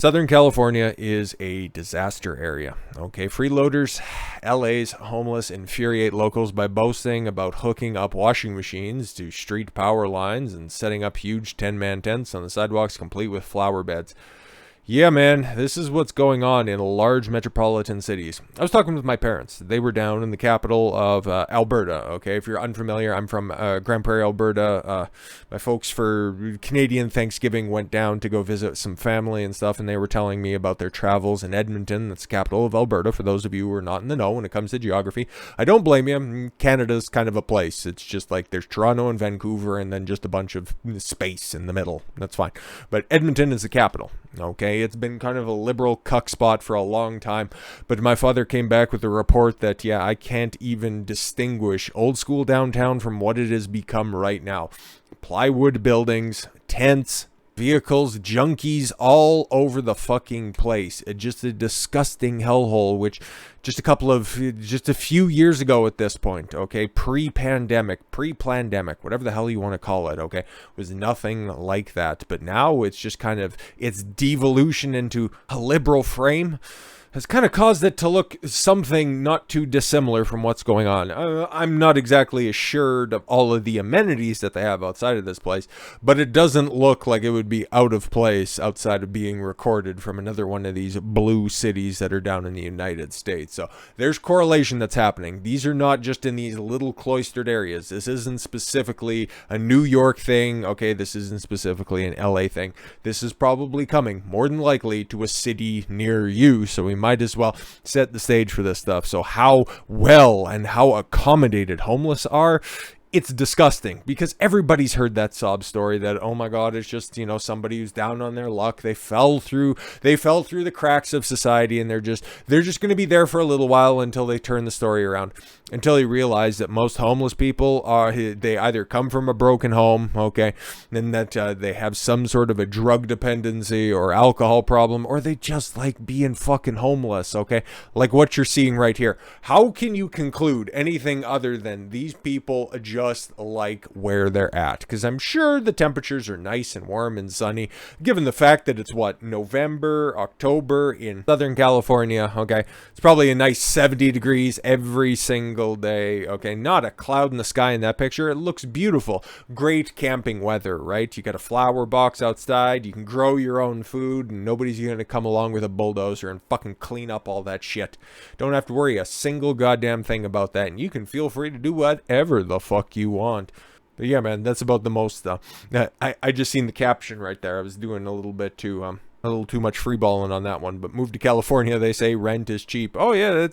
Southern California is a disaster area. Okay, freeloaders, LA's homeless infuriate locals by boasting about hooking up washing machines to street power lines and setting up huge 10-man tents on the sidewalks complete with flower beds. Yeah, man, this is what's going on in large metropolitan cities. I was talking with my parents. They were down in the capital of Alberta, okay? If you're unfamiliar, I'm from Grand Prairie, Alberta. My folks for Canadian Thanksgiving went down to go visit some family and stuff, and they were telling me about their travels in Edmonton. That's the capital of Alberta, for those of you who are not in the know when it comes to geography. I don't blame you. Canada's kind of a place. It's just like there's Toronto and Vancouver and then just a bunch of space in the middle. That's fine. But Edmonton is the capital, okay? It's been kind of a liberal cuck spot for a long time, but my father came back with a report that, yeah, I can't even distinguish old school downtown from what it has become right now. Plywood buildings, tents, vehicles, junkies all over the fucking place. Just a disgusting hellhole, which just a few years ago at this point, okay, pre-pandemic, whatever the hell you want to call it, okay, was nothing like that. But now it's just kind of, its devolution into a liberal frame has kind of caused it to look something not too dissimilar from what's going on. I'm not exactly assured of all of the amenities that they have outside of this place, but it doesn't look like it would be out of place outside of being recorded from another one of these blue cities that are down in the United States. So there's correlation that's happening. These are not just in these little cloistered areas. This isn't specifically a New York thing, okay? This isn't specifically an LA thing. This is probably coming, more than likely, to a city near you, so we might as well set the stage for this stuff. So how well and how accommodated homeless are, it's disgusting, because everybody's heard that sob story that, oh my god, it's just, you know, somebody who's down on their luck. They fell through the cracks of society, and they're just going to be there for a little while until they turn the story around. Until you realize that most homeless people they either come from a broken home, okay, and that they have some sort of a drug dependency or alcohol problem, or they just like being fucking homeless, okay? Like what you're seeing right here. How can you conclude anything other than these people just like where they're at? Because I'm sure the temperatures are nice and warm and sunny, given the fact that it's November, October in Southern California, okay? It's probably a nice 70 degrees every single day, okay? Not a cloud in the sky in that picture. It looks beautiful. Great camping weather, right? You got a flower box outside, you can grow your own food, and nobody's gonna come along with a bulldozer and fucking clean up all that shit. Don't have to worry a single goddamn thing about that, and you can feel free to do whatever the fuck you want. But yeah, man, that's about the most. I just seen the caption right there. I was doing a little too much freeballing on that one, but move to California, they say rent is cheap. Oh yeah,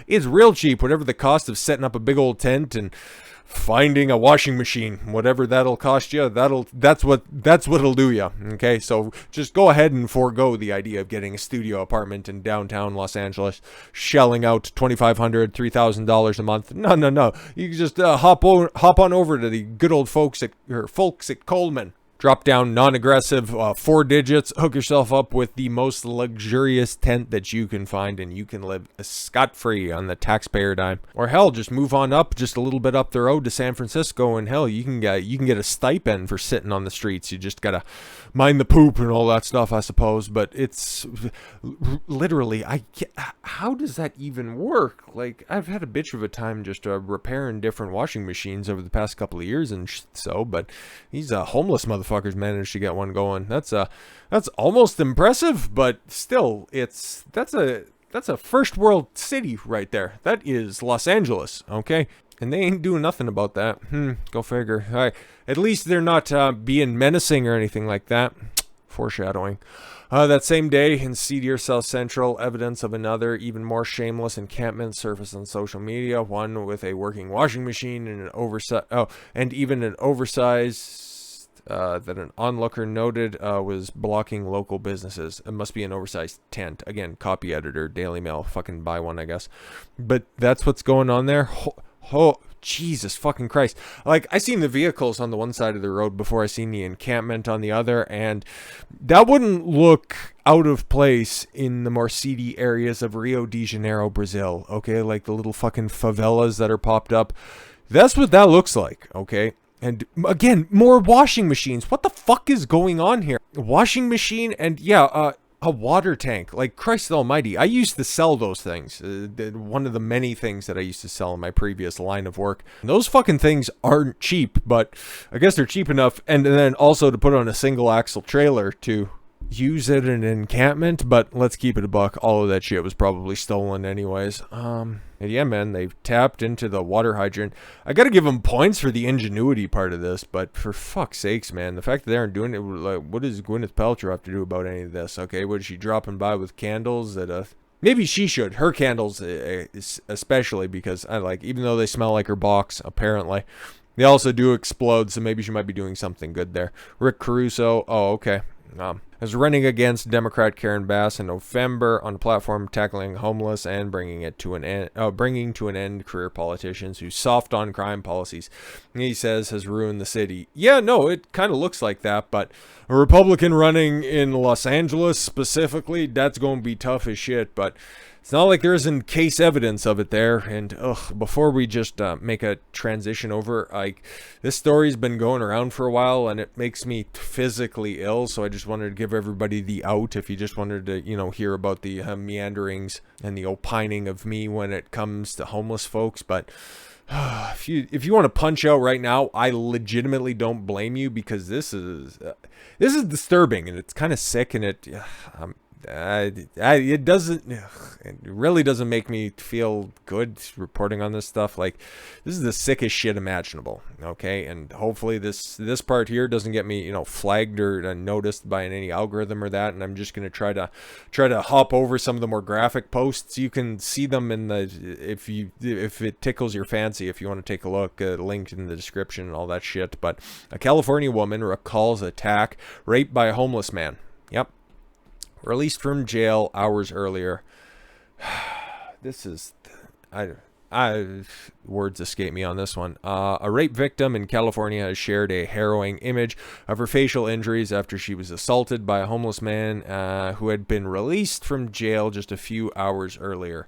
it's real cheap. Whatever the cost of setting up a big old tent and finding a washing machine, whatever that'll cost you, that's what it'll do you. Okay, so just go ahead and forego the idea of getting a studio apartment in downtown Los Angeles, shelling out $2,500, $3,000 a month. No. You can just hop on over to the good old folks at Coleman. Drop down non-aggressive 4 digits, hook yourself up with the most luxurious tent that you can find, and you can live scot-free on the taxpayer dime. Or hell, just move on up just a little bit up the road to San Francisco, and hell, you can get a stipend for sitting on the streets. You just gotta mind the poop and all that stuff, I suppose. But it's literally, how does that even work? Like, I've had a bitch of a time just repairing different washing machines over the past couple of years and so, but these homeless motherfuckers managed to get one going. That's almost impressive, but still, that's a first world city right there. That is Los Angeles, okay? And they ain't doing nothing about that. Go figure. All right. At least they're not being menacing or anything like that. Foreshadowing. That same day, in seedier South Central, evidence of another, even more shameless encampment surfaced on social media. One with a working washing machine and even an oversized that an onlooker noted was blocking local businesses. It must be an oversized tent. Again, copy editor, Daily Mail. Fucking buy one, I guess. But that's what's going on there. Oh, Jesus fucking Christ. Like, I seen the vehicles on the one side of the road before I seen the encampment on the other, and that wouldn't look out of place in the more seedy areas of Rio de Janeiro, Brazil, okay? Like the little fucking favelas that are popped up. That's what that looks like, okay? And again, more washing machines. What the fuck is going on here? Washing machine and, yeah, A water tank, like Christ almighty. I used to sell those things. One of the many things that I used to sell in my previous line of work. And those fucking things aren't cheap, but I guess they're cheap enough. And then also to put on a single axle trailer to use it in an encampment. But let's keep it a buck. All of that shit was probably stolen anyways. And yeah, man, they've tapped into the water hydrant. I gotta give them points for the ingenuity part of this, but for fuck's sakes, man, the fact that they aren't doing it, like, what does Gwyneth Paltrow have to do about any of this? Okay, what is she dropping by with candles that maybe she should. Her candles, especially, because I like, even though they smell like her box, apparently, they also do explode, so maybe she might be doing something good there. Rick Caruso, oh, okay. Is running against Democrat Karen Bass in November on a platform tackling homeless and bringing to an end career politicians who soft on crime policies, he says, has ruined the city. Yeah, no, it kind of looks like that, but a Republican running in Los Angeles specifically, that's going to be tough as shit, but it's not like there isn't case evidence of it there. And before we just make a transition over, like, this story's been going around for a while and it makes me physically ill. So I just wanted to give everybody the out if you just wanted to, hear about the meanderings and the opining of me when it comes to homeless folks. But if you want to punch out right now, I legitimately don't blame you, because this is disturbing and it's kind of sick, and it really doesn't make me feel good reporting on this stuff. Like, this is the sickest shit imaginable, okay? And hopefully this part here doesn't get me, flagged or noticed by any algorithm or that, and I'm just going to try to hop over some of the more graphic posts. You can see them in the, if it tickles your fancy, if you want to take a look, linked in the description and all that shit. But a California woman recalls attack, raped by a homeless man. Yep. Released from jail hours earlier. This is, words escape me on this one. A rape victim in California has shared a harrowing image of her facial injuries after she was assaulted by a homeless man who had been released from jail just a few hours earlier.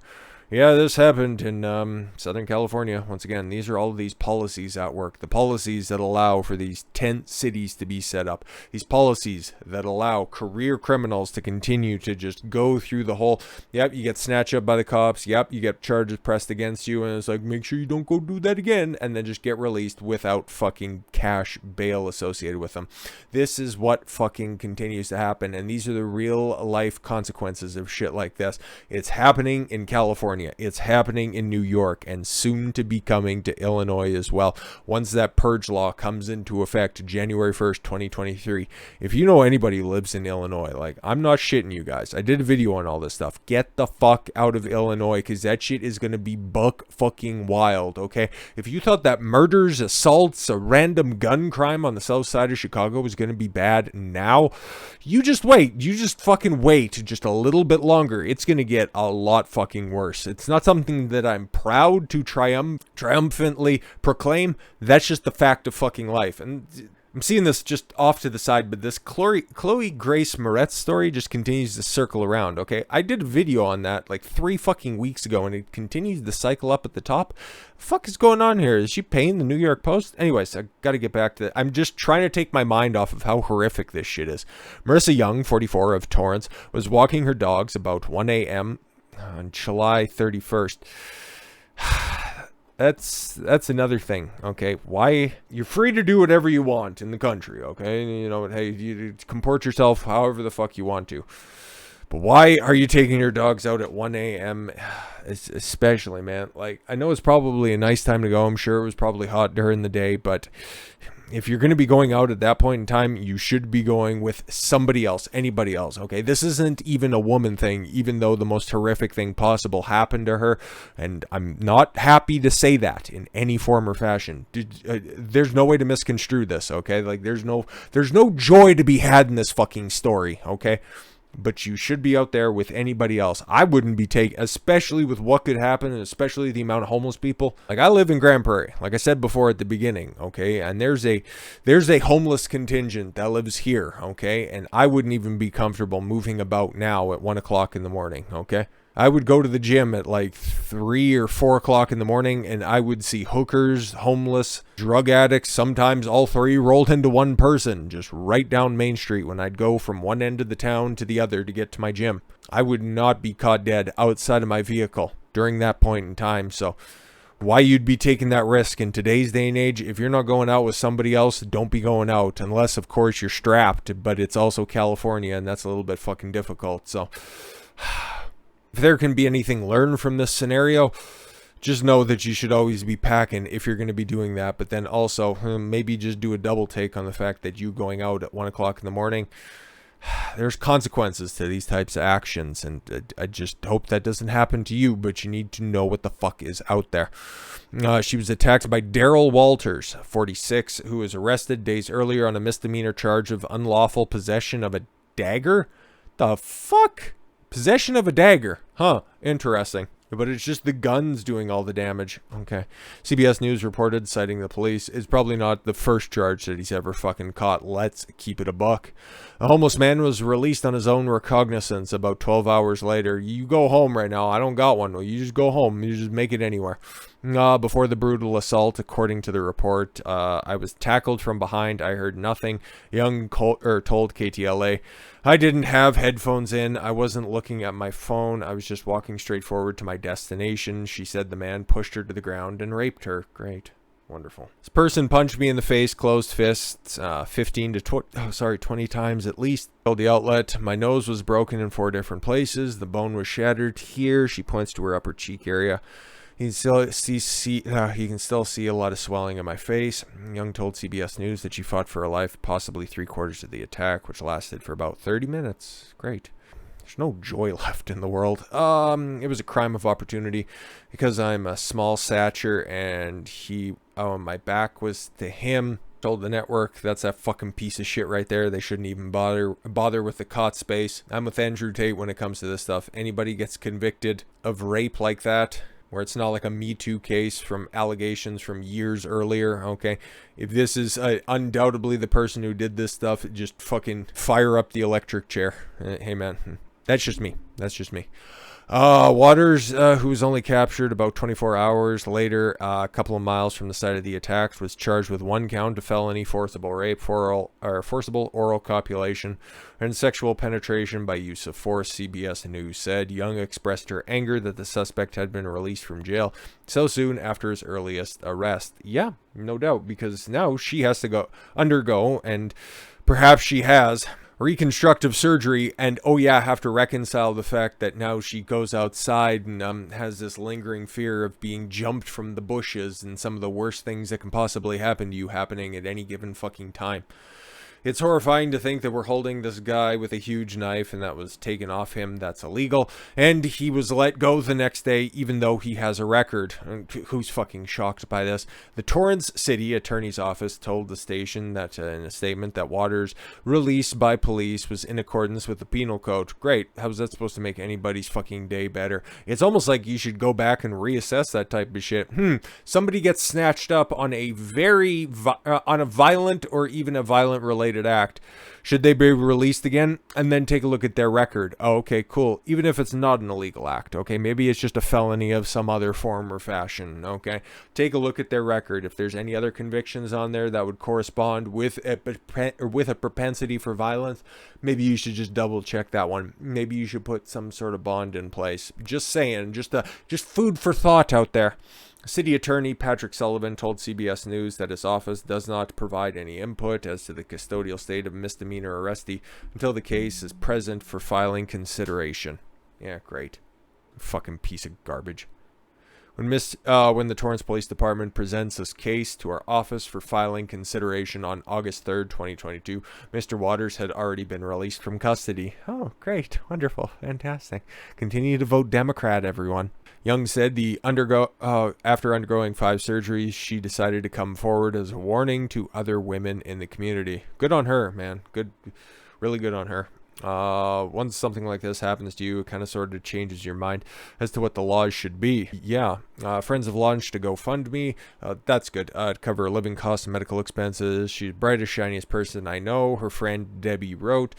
Yeah, this happened in Southern California. Once again, these are all of these policies at work. The policies that allow for these tent cities to be set up. These policies that allow career criminals to continue to just go through the whole, yep, you get snatched up by the cops. Yep, you get charges pressed against you. And it's like, make sure you don't go do that again. And then just get released without fucking cash bail associated with them. This is what fucking continues to happen. And these are the real life consequences of shit like this. It's happening in California. It's happening in New York, and soon to be coming to Illinois as well, once that purge law comes into effect January 1st, 2023. If you know anybody who lives in Illinois, like, I'm not shitting you guys. I did a video on all this stuff. Get the fuck out of Illinois, because that shit is going to be buck fucking wild, okay? If you thought that murders, assaults, a random gun crime on the south side of Chicago was going to be bad now, you just wait. You just fucking wait just a little bit longer. It's going to get a lot fucking worse. It's not something that I'm proud to triumphantly proclaim. That's just the fact of fucking life. And I'm seeing this just off to the side, but this Chloe Grace Moretz story just continues to circle around, okay? I did a video on that like 3 fucking weeks ago, and it continues to cycle up at the top. The fuck is going on here? Is she paying the New York Post? Anyways, I gotta get back to that. I'm just trying to take my mind off of how horrific this shit is. Marissa Young, 44, of Torrance, was walking her dogs about 1 a.m. on July 31st. That's another thing, okay? Why? You're free to do whatever you want in the country, okay? Hey, you comport yourself however the fuck you want to. But why are you taking your dogs out at 1 a.m.? Especially, man. Like, I know it's probably a nice time to go. I'm sure it was probably hot during the day, but if you're going to be going out at that point in time, you should be going with somebody else, anybody else, okay? This isn't even a woman thing, even though the most horrific thing possible happened to her, and I'm not happy to say that in any form or fashion. There's no way to misconstrue this, okay? Like, there's no joy to be had in this fucking story, okay? But you should be out there with anybody else. I wouldn't be especially with what could happen, and especially the amount of homeless people. Like, I live in Grand Prairie, like I said before at the beginning, okay? And there's a homeless contingent that lives here, okay? And I wouldn't even be comfortable moving about now at 1 o'clock in the morning, okay? I would go to the gym at like 3 or 4 o'clock in the morning, and I would see hookers, homeless, drug addicts, sometimes all three rolled into one person, just right down Main Street when I'd go from one end of the town to the other to get to my gym. I would not be caught dead outside of my vehicle during that point in time. So why you'd be taking that risk in today's day and age? If you're not going out with somebody else, don't be going out, unless of course you're strapped. But it's also California, and that's a little bit fucking difficult. So if there can be anything learned from this scenario, just know that you should always be packing if you're going to be doing that. But then also maybe just do a double take on the fact that you going out at 1 o'clock in the morning, there's consequences to these types of actions, and I just hope that doesn't happen to you, but you need to know what the fuck is out there. She was attacked by Darrell Walters, 46, who was arrested days earlier on a misdemeanor charge of unlawful possession of a dagger. The fuck? Possession of a dagger. Huh, interesting. But it's just the guns doing all the damage. Okay. CBS News reported, citing the police, it's probably not the first charge that he's ever fucking caught. Let's keep it a buck. A homeless man was released on his own recognizance about 12 hours later. You go home right now. I don't got one. Well, you just go home. You just make it anywhere. Before the brutal assault, according to the report, I was tackled from behind. I heard nothing. Young told KTLA, I didn't have headphones in. I wasn't looking at my phone. I was just walking straight forward to my destination. She said the man pushed her to the ground and raped her. Great. Wonderful. This person punched me in the face, closed fists, 20 times at least. Told the outlet, my nose was broken in 4 different places. The bone was shattered here. She points to her upper cheek area. He can still see a lot of swelling in my face. Young told CBS News that she fought for her life, possibly 3/4 of the attack, which lasted for about 30 minutes. Great. There's no joy left in the world. It was a crime of opportunity because I'm a small stature, and my back was to him. Told the network, that's that fucking piece of shit right there. They shouldn't even bother with the cot space. I'm with Andrew Tate when it comes to this stuff. Anybody gets convicted of rape like that, where it's not like a Me Too case from allegations from years earlier, okay? If this is undoubtedly the person who did this stuff, just fucking fire up the electric chair. Hey, man. That's just me. Waters, who was only captured about 24 hours later, a couple of miles from the site of the attack, was charged with 1 count of felony forcible rape, forcible oral copulation, and sexual penetration by use of force, CBS News said. Young expressed her anger that the suspect had been released from jail so soon after his earliest arrest. Yeah, no doubt, because now she has to undergo, and perhaps she has, reconstructive surgery, and have to reconcile the fact that now she goes outside and has this lingering fear of being jumped from the bushes and some of the worst things that can possibly happen to you happening at any given fucking time. It's horrifying to think that we're holding this guy with a huge knife and that was taken off him. That's illegal. And he was let go the next day, even though he has a record. Who's fucking shocked by this? The Torrance City Attorney's Office told the station that in a statement that Waters' release by police was in accordance with the penal code. Great. How's that supposed to make anybody's fucking day better? It's almost like you should go back and reassess that type of shit. Somebody gets snatched up on a on a violent or even a violent related act. Should they be released again? And then take a look at their record. Oh, okay, cool. Even if it's not an illegal act, okay? Maybe it's just a felony of some other form or fashion, okay? Take a look at their record. If there's any other convictions on there that would correspond with a propensity for violence, maybe you should just double check that one. Maybe you should put some sort of bond in place. Just saying, just food for thought out there. City Attorney Patrick Sullivan told CBS News that his office does not provide any input as to the custodial state of misdemeanor arrestee until the case is present for filing consideration. Yeah, great. Fucking piece of garbage. When the Torrance Police Department presents this case to our office for filing consideration on August 3rd, 2022, Mr. Waters had already been released from custody. Oh, great. Wonderful. Fantastic. Continue to vote Democrat, everyone. Young said after undergoing 5 surgeries, she decided to come forward as a warning to other women in the community. Good on her, man. Good, really good on her. Once something like this happens to you, it kind of sort of changes your mind as to what the laws should be. Yeah. Friends have launched a GoFundMe. That's good. To cover living costs and medical expenses. She's the brightest, shiniest person I know. Her friend Debbie wrote,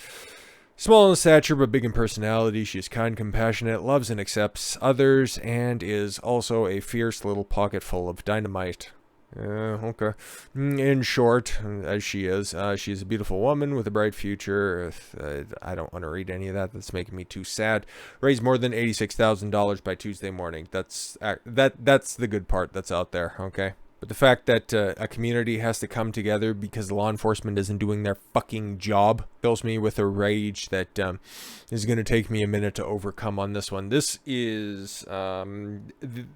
Small in stature but big in personality, she is kind, compassionate, loves and accepts others, and is also a fierce little pocket full of dynamite. Okay. In short, as she is a beautiful woman with a bright future. I don't want to read any of that. That's making me too sad. Raised more than $86,000 by Tuesday morning. That's the good part that's out there. Okay. But the fact that a community has to come together because law enforcement isn't doing their fucking job fills me with a rage that is going to take me a minute to overcome on this one. This is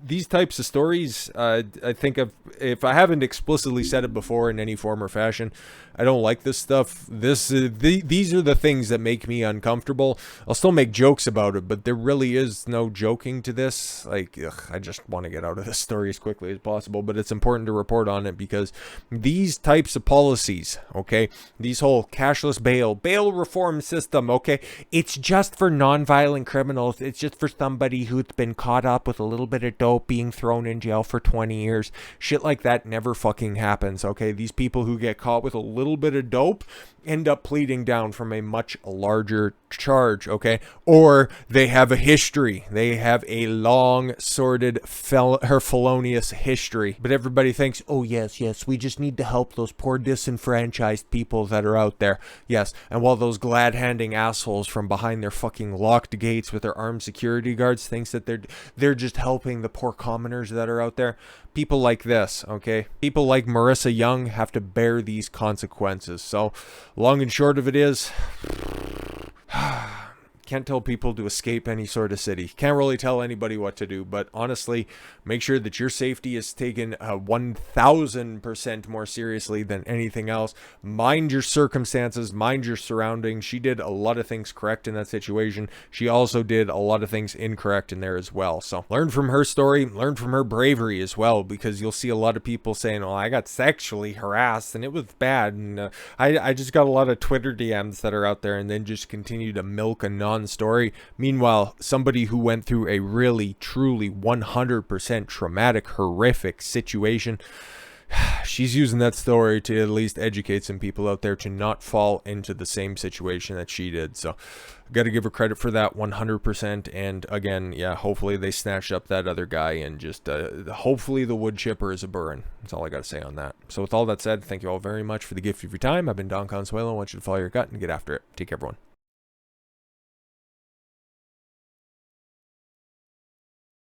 these types of stories. I think if I haven't explicitly said it before in any form or fashion, I don't like this stuff. These are the things that make me uncomfortable. I'll still make jokes about it, but there really is no joking to this. Like, I just want to get out of this story as quickly as possible, but it's important to report on it because these types of policies, okay, these whole cashless bail reform system, okay, it's just for non-violent criminals. It's just for somebody who's been caught up with a little bit of dope being thrown in jail for 20 years. Shit like that never fucking happens, okay? These people who get caught with a little bit of dope end up pleading down from a much larger charge, okay? Or they have a history. They have a long, sordid, felonious history. But everybody thinks, oh, yes, we just need to help those poor disenfranchised people that are out there. Yes, and while those glad-handing assholes from behind their fucking locked gates with their armed security guards thinks that they're just helping the poor commoners that are out there, people like this, okay? People like Marissa Young have to bear these consequences. So, long and short of it is, can't tell people to escape any sort of city. Can't really tell anybody what to do, but honestly, make sure that your safety is taken 1,000% more seriously than anything else. Mind your circumstances, mind your surroundings. She did a lot of things correct in that situation. She also did a lot of things incorrect in there as well. So learn from her story, learn from her bravery as well, because you'll see a lot of people saying, oh, I got sexually harassed and it was bad. And I just got a lot of Twitter DMs that are out there and then just continue to milk a non-story. Meanwhile, somebody who went through a really, truly 100% traumatic, horrific situation, she's using that story to at least educate some people out there to not fall into the same situation that she did. So got to give her credit for that 100%. And again, yeah, hopefully they snatched up that other guy and just hopefully the wood chipper is a burn. That's all I got to say on that. So with all that said, thank you all very much for the gift of your time. I've been Don Consuelo. I want you to follow your gut and get after it. Take care, everyone.